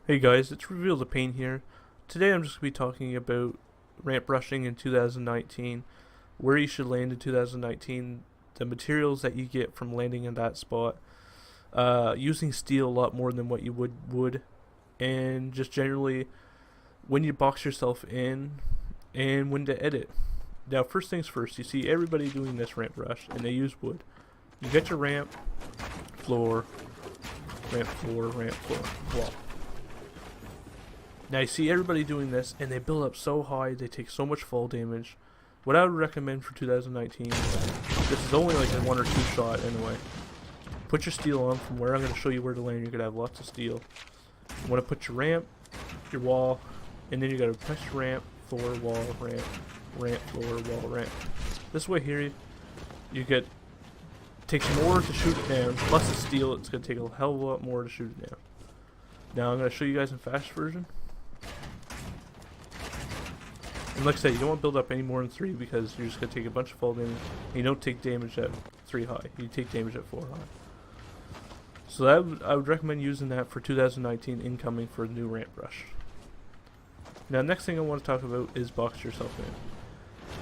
Hey guys, it's Reveal the Pain here. Today I'm just going to be talking about ramp rushing in 2019, where you should land in 2019, the materials that you get from landing in that spot, using steel a lot more than what you would, and just generally when you box yourself in and when to edit. Now first things first, you see everybody doing this ramp rush and they use wood. You get your ramp, floor, ramp, floor, wall. Now you see everybody doing this and they build up so high, they take so much fall damage. What I would recommend for 2019, this is only like a one or two shot anyway. Put your steel on from where I'm going to show you where to land. You're going to have lots of steel. You want to put your ramp, your wall, and then you got to press your ramp, floor, wall, ramp, floor, wall, ramp. This way here, you get, takes more to shoot it down, plus the steel, it's going to take a hell of a lot more to shoot it down. Now I'm going to show you guys in fast version. And like I said, you don't want to build up any more than 3 because you're just going to take a bunch of fall damage. And you don't take damage at 3 high. You take damage at 4 high. So I would recommend using that for 2019 incoming for the new ramp rush. Now next thing I want to talk about is box yourself in.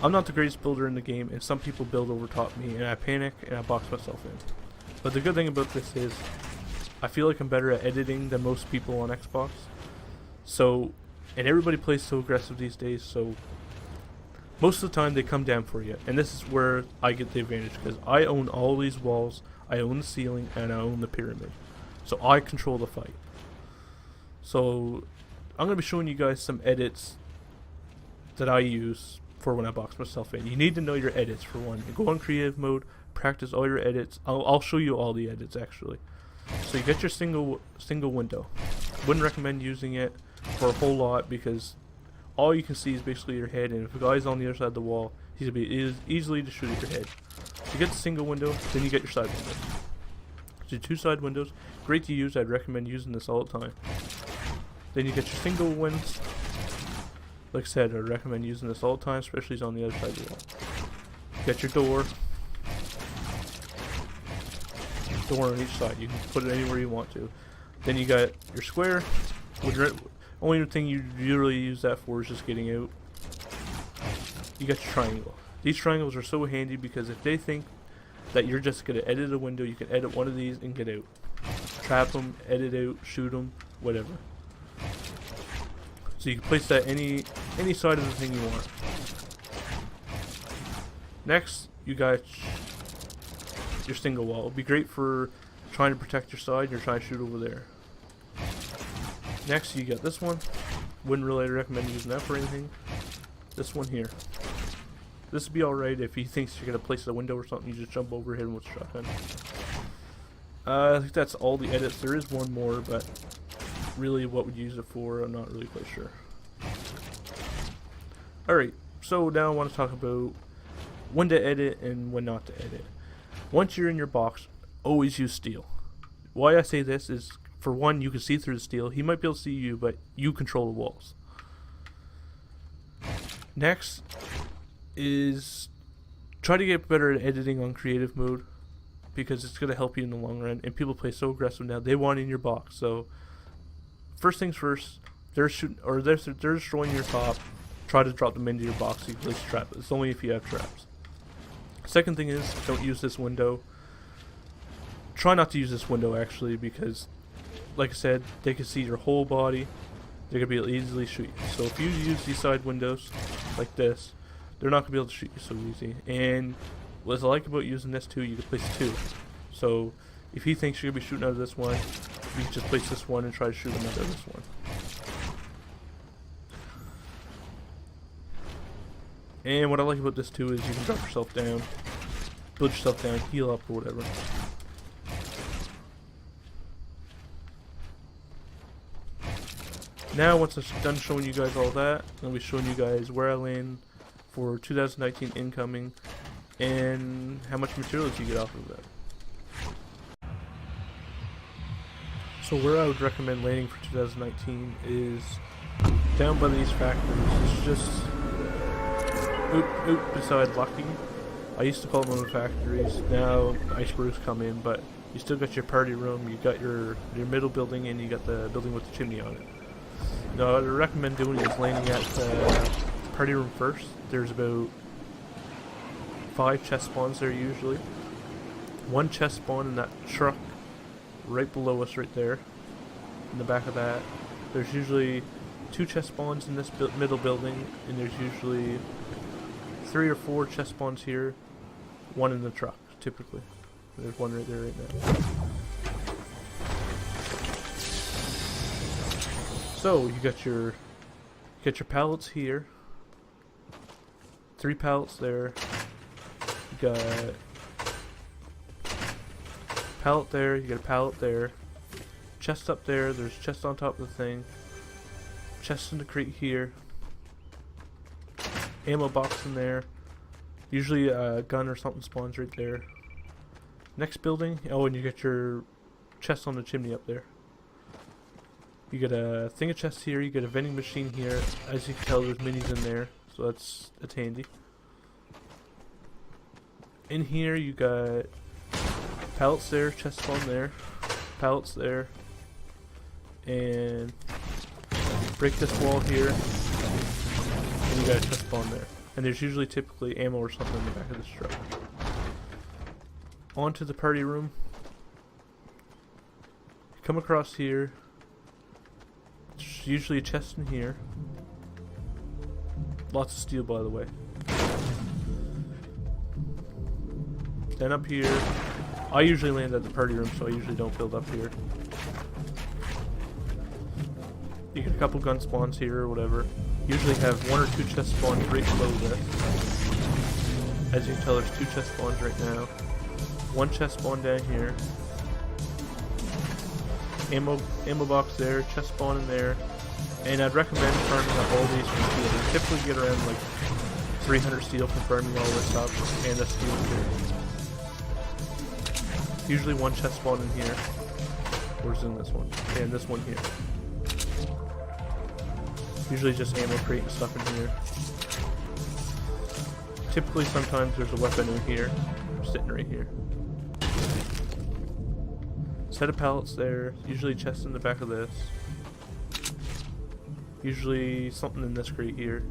I'm not the greatest builder in the game and some people build over top me and I panic and I box myself in. But the good thing about this is I feel like I'm better at editing than most people on Xbox. And everybody plays so aggressive these days, so most of the time they come down for you. And this is where I get the advantage, because I own all these walls, I own the ceiling, and I own the pyramid. So I control the fight. So I'm going to be showing you guys some edits that I use for when I box myself in. You need to know your edits for one. You go on creative mode, practice all your edits. I'll show you all the edits actually. So you get your single window. Wouldn't recommend using it for a whole lot because all you can see is basically your head, and if a guy's on the other side of the wall, he's gonna be easily to shoot at your head. You get the single window, then you get your side windows. So 2 side windows, great to use. I'd recommend using this all the time. Then you get your single wins. Like I said, I'd recommend using this all the time, especially if it's on the other side of the wall. Get your door on each side. You can put it anywhere you want to. Then you got your square. Only thing you usually use that for is just getting out. You got your triangle. These triangles are so handy because if they think that you're just going to edit a window, you can edit one of these and get out. Trap them, edit out, shoot them, whatever. So you can place that any side of the thing you want. Next, you got your single wall. It'll be great for trying to protect your side and you're trying to shoot over there. Next, you got this one. Wouldn't really recommend using that for anything. This one here. This would be alright if he thinks you're going to place a window or something. You just jump over, hit him with a shotgun. I think that's all the edits. There is one more, but really what would you use it for, I'm not really quite sure. Alright, so now I want to talk about when to edit and when not to edit. Once you're in your box, always use steel. Why I say this is, for one, you can see through the steel. He might be able to see you, but you control the walls. Next is try to get better at editing on creative mode because it's going to help you in the long run. And people play so aggressive now; they want in your box. So first things first, they're shooting or they're destroying your top. Try to drop them into your box. So you can place a trap. It's only if you have traps. Second thing is, don't use this window. Try not to use this window actually because, like I said, they can see your whole body. They're going to be able to easily shoot you. So if you use these side windows like this, they're not going to be able to shoot you so easy. And what I like about using this too, you can place 2. So if he thinks you're going to be shooting out of this one, you can just place this one and try to shoot him out of this one. And what I like about this too is you can drop yourself down, build yourself down, heal up or whatever. Now once I'm done showing you guys all that, I'm going to be showing you guys where I land for 2019 incoming and how much materials you get off of that. So where I would recommend landing for 2019 is down by these factories. It's just beside Lucky. I used to call them the factories. Now the icebergs come in, but You still got your party room, you got your middle building, and you got the building with the chimney on it. Now, what I recommend doing is landing at the party room first. There's about 5 chest spawns there usually. 1 chest spawn in that truck right below us right there. In the back of that. There's usually 2 chest spawns in this middle building, and there's usually 3 or 4 chest spawns here. 1 in the truck, typically. There's 1 right there right now. So you got your pallets here. 3 pallets there. You got pallet there. You got a pallet there. Chest up there. There's chest on top of the thing. Chest in the crate here. Ammo box in there. Usually a gun or something spawns right there. Next building. Oh, and you got your chest on the chimney up there. You got a thing of chests here. You got a vending machine here. As you can tell, there's minis in there, so that's handy. In here, you got pallets there, chest spawn there, pallets there, and break this wall here, and you got a chest spawn there. And there's usually typically ammo or something in the back of this truck. Onto the party room. Come across here. There's usually a chest in here. Lots of steel, by the way. Then up here, I usually land at the party room, so I usually don't build up here. You get a couple gun spawns here or whatever. Usually have 1 or 2 chest spawns right below this. As you can tell, there's 2 chest spawns right now. 1 chest spawn down here. Ammo box there, chest spawn in there. And I'd recommend farming up all these from steel. You typically get around like 300 steel from farming all this up, and the steel here. Usually 1 chest spawn in here. Where's in this one? And this one here. Usually just ammo crate and stuff in here. Typically sometimes there's a weapon in here, sitting right here. Set of pallets there, usually chests in the back of this. Usually something in this crate here.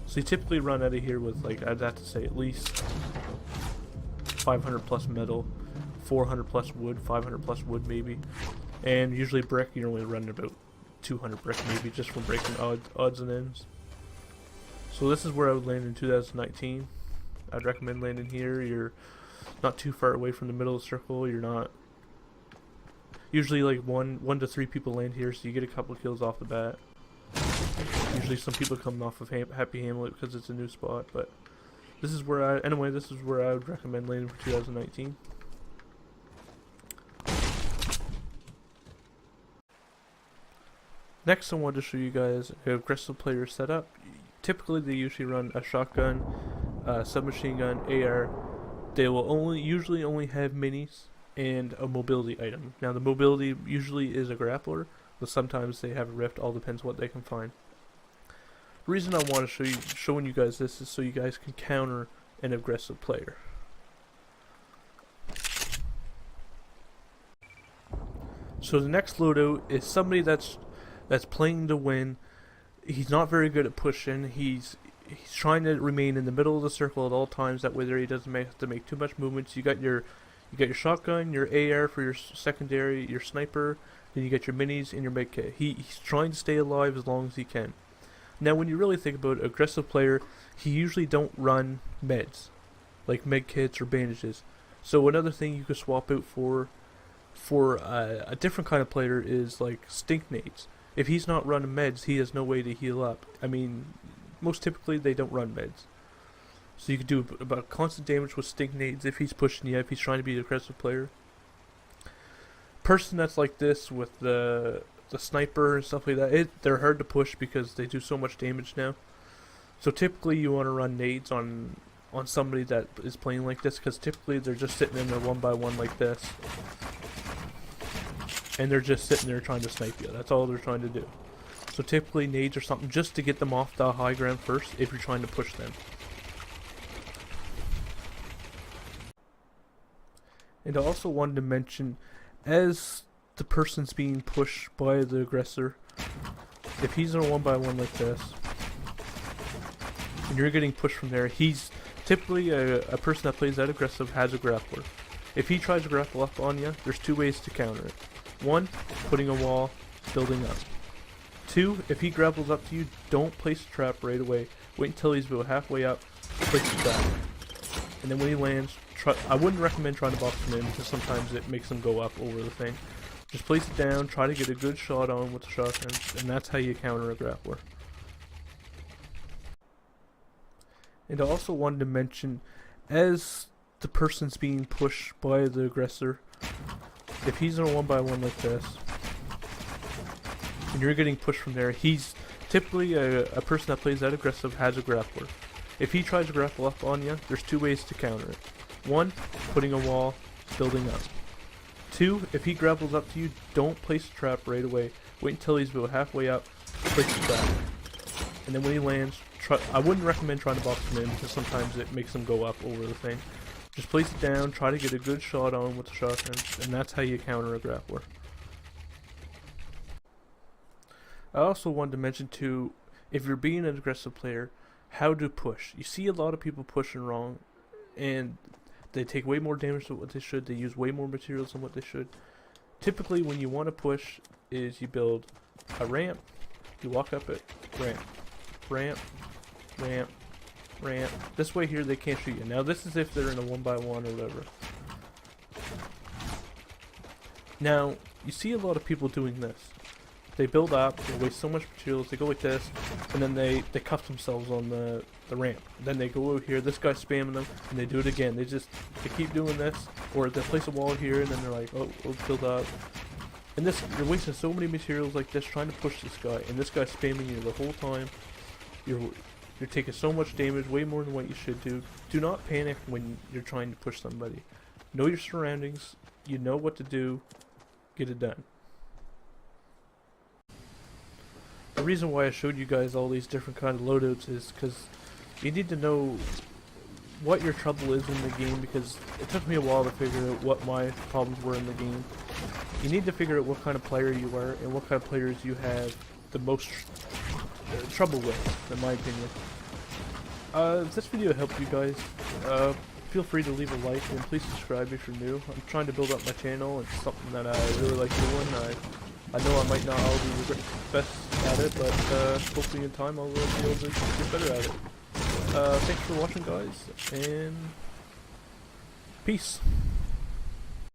So you typically run out of here with, like, I'd have to say at least 500 plus metal, 400 plus wood, 500 plus wood maybe. And usually brick, you're only running about 200 brick maybe, just from breaking odds and ends. So this is where I would land in 2019. I'd recommend landing here. You're not too far away from the middle of the circle. You're not. Usually like one to 3 people land here, so you get a couple kills off the bat. Usually some people coming off of Happy Hamlet because it's a new spot, but this is where this is where I would recommend landing for 2019. Next, I wanted to show you guys an aggressive player setup. Typically, they usually run a shotgun, submachine gun, AR. They will usually only have minis and a mobility item. Now, the mobility usually is a grappler, but sometimes they have a rift. All depends what they can find. The reason I want to showing you guys this is so you guys can counter an aggressive player. So the next loadout is somebody that's playing to win. He's not very good at pushing. He's trying to remain in the middle of the circle at all times. That way, there he doesn't have to make too much movements. You got your shotgun, your AR for your secondary, your sniper. Then you got your minis and your med kit. He's trying to stay alive as long as he can. Now, when you really think about it, aggressive player, he usually don't run meds, like med kits or bandages. So another thing you could swap out for a different kind of player is like stink nades. If he's not running meds, he has no way to heal up. I mean, most typically they don't run meds. So you could do about constant damage with stink nades if he's pushing you, if he's trying to be an aggressive player. Person that's like this with the sniper and stuff like that, they're hard to push because they do so much damage now. So typically you want to run nades on somebody that is playing like this, because typically they're just sitting in there one by one like this. And they're just sitting there trying to snipe you. That's all they're trying to do. So typically nades or something just to get them off the high ground first if you're trying to push them. And I also wanted to mention, as the person's being pushed by the aggressor, if he's in a 1-by-1 like this, and you're getting pushed from there, he's typically a person that plays that aggressive has a grappler. If he tries to grapple up on you, there's two ways to counter it. One, putting a wall, building up. Two, if he grapples up to you, don't place a trap right away. Wait until he's about halfway up, place the trap. And then when he lands, I wouldn't recommend trying to box him in because sometimes it makes him go up over the thing. Just place it down, try to get a good shot on with the shotgun, and that's how you counter a grappler. And I also wanted to mention, as the person's being pushed by the aggressor, if he's in a 1-by-1 like this, and you're getting pushed from there, he's typically a person that plays that aggressive has a grappler. If he tries to grapple up on you, there's two ways to counter it. One, putting a wall, building up. Two, if he grapples up to you, don't place a trap right away. Wait until he's about halfway up, place the trap. And then when he lands, I wouldn't recommend trying to box him in because sometimes it makes him go up over the thing. Just place it down, try to get a good shot on with the shotgun, and that's how you counter a grappler. I also wanted to mention too, if you're being an aggressive player, how to push. You see a lot of people pushing wrong, and they take way more damage than what they should, they use way more materials than what they should. Typically when you want to push is you build a ramp, you walk up it, ramp, ramp, ramp, ramp. This way here they can't shoot you. Now this is if they're in a 1-by-1 or whatever. Now you see a lot of people doing this. They build up, they waste so much materials, they go like this, and then they cuff themselves on the ramp. Then they go over here, this guy's spamming them, and they do it again. They keep doing this, or they place a wall here, and then they're like, oh, we'll build up. And this, you're wasting so many materials like this trying to push this guy, and this guy's spamming you the whole time. You're taking so much damage, way more than what you should do. Do not panic when you're trying to push somebody. Know your surroundings, you know what to do, get it done. The reason why I showed you guys all these different kind of loadouts is because you need to know what your trouble is in the game, because it took me a while to figure out what my problems were in the game. You need to figure out what kind of player you are and what kind of players you have the most trouble with, in my opinion. If this video helped you guys, feel free to leave a like and please subscribe if you're new. I'm trying to build up my channel. It's something that I really like doing. I know I might not all be the best at it, but hopefully in time I'll be able to get better at it. Thanks for watching, guys, and peace.